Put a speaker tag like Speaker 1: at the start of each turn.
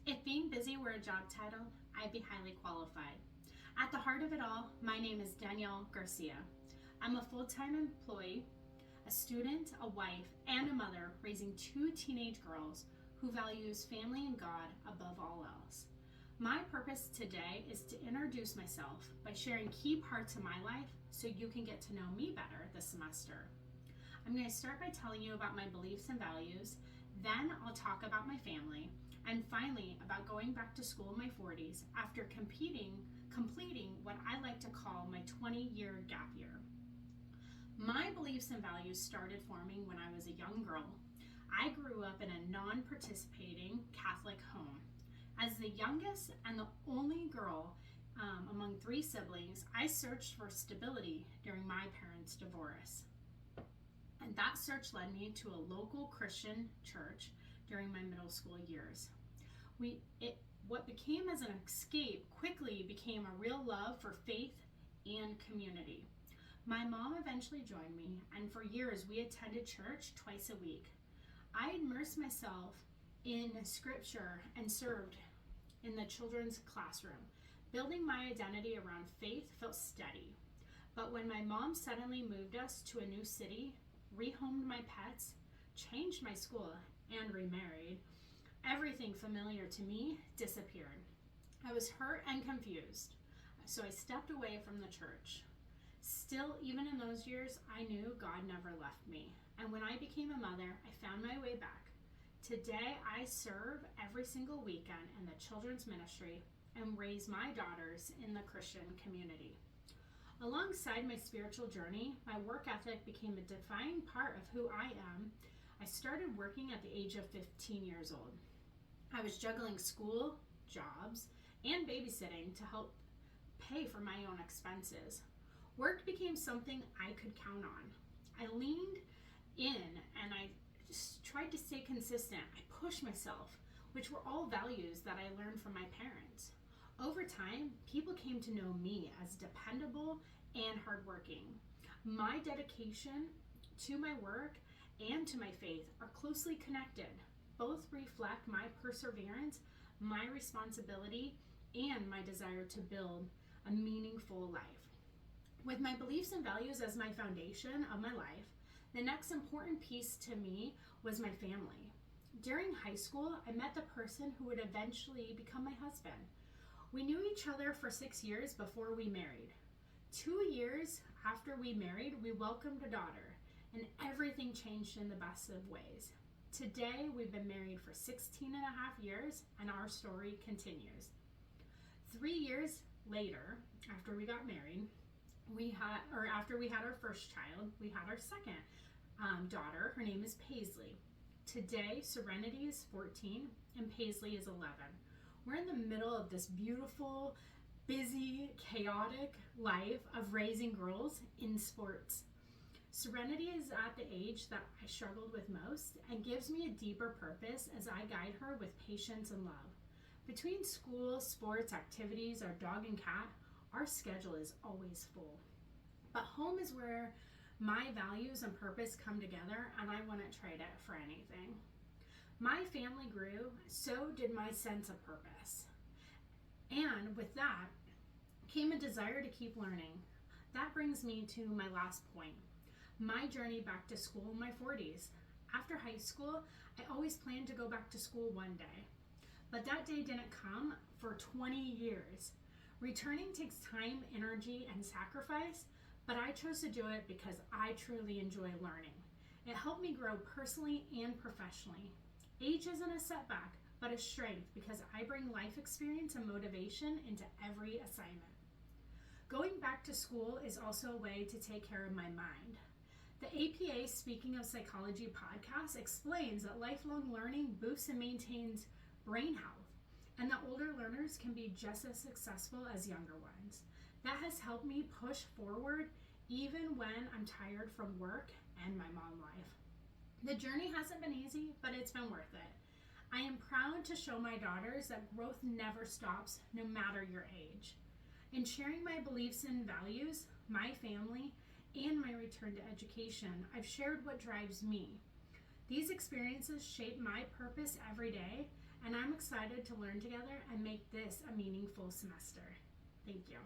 Speaker 1: If being busy were a job title, I'd be highly qualified. At the heart of it all, my name is Danielle Garcia. I'm a full-time employee, a student, a wife, and a mother raising two teenage girls who values family and God above all else. My purpose today is to introduce myself by sharing key parts of my life so you can get to know me better this semester. I'm going to start by telling you about my beliefs and values, then I'll talk about my family, and finally about going back to school in my 40s after completing what I like to call my 20-year gap year. My beliefs and values started forming when I was a young girl. I grew up in a non-participating Catholic home. As the youngest and the only girl among three siblings, I searched for stability during my parents' divorce. And that search led me to a local Christian church during my middle school years. What became as an escape quickly became a real love for faith and community. My mom eventually joined me, and for years we attended church twice a week. I immersed myself in scripture and served in the children's classroom. Building my identity around faith felt steady. But when my mom suddenly moved us to a new city, rehomed my pets, changed my school, and remarried, everything familiar to me disappeared. I was hurt and confused, so I stepped away from the church. Still, even in those years, I knew God never left me. And when I became a mother, I found my way back. Today, I serve every single weekend in the children's ministry and raise my daughters in the Christian community. Alongside my spiritual journey, my work ethic became a defining part of who I am. I started working at the age of 15 years old. I was juggling school, jobs, and babysitting to help pay for my own expenses. Work became something I could count on. I leaned in and I just tried to stay consistent. I pushed myself, which were all values that I learned from my parents. Over time, people came to know me as dependable and hardworking. My dedication to my work and to my faith are closely connected. Both reflect my perseverance, my responsibility, and my desire to build a meaningful life. With my beliefs and values as my foundation of my life, the next important piece to me was my family. During high school, I met the person who would eventually become my husband. We knew each other for 6 years before we married. 2 years after we married, we welcomed a daughter, and everything changed in the best of ways. Today, we've been married for 16 and a half years, and our story continues. 3 years later, after we got married, after we had our first child, we had our second daughter. Her name is Paisley. Today, Serenity is 14 and Paisley is 11. We're in the middle of this beautiful, busy, chaotic life of raising girls in sports. Serenity is at the age that I struggled with most and gives me a deeper purpose as I guide her with patience and love. Between school, sports, activities, our dog and cat, our schedule is always full. But home is where my values and purpose come together, and I wouldn't trade it for anything. My family grew, so did my sense of purpose. And with that came a desire to keep learning. That brings me to my last point, my journey back to school in my 40s. After high school, I always planned to go back to school one day, but that day didn't come for 20 years. Returning takes time, energy, and sacrifice, but I chose to do it because I truly enjoy learning. It helped me grow personally and professionally. Age isn't a setback, but a strength because I bring life experience and motivation into every assignment. Going back to school is also a way to take care of my mind. The APA Speaking of Psychology podcast explains that lifelong learning boosts and maintains brain health, and that older learners can be just as successful as younger ones. That has helped me push forward even when I'm tired from work and my mom life. The journey hasn't been easy, but it's been worth it. I am proud to show my daughters that growth never stops, no matter your age. In sharing my beliefs and values, my family, and my return to education, I've shared what drives me. These experiences shape my purpose every day and I'm excited to learn together and make this a meaningful semester. Thank you.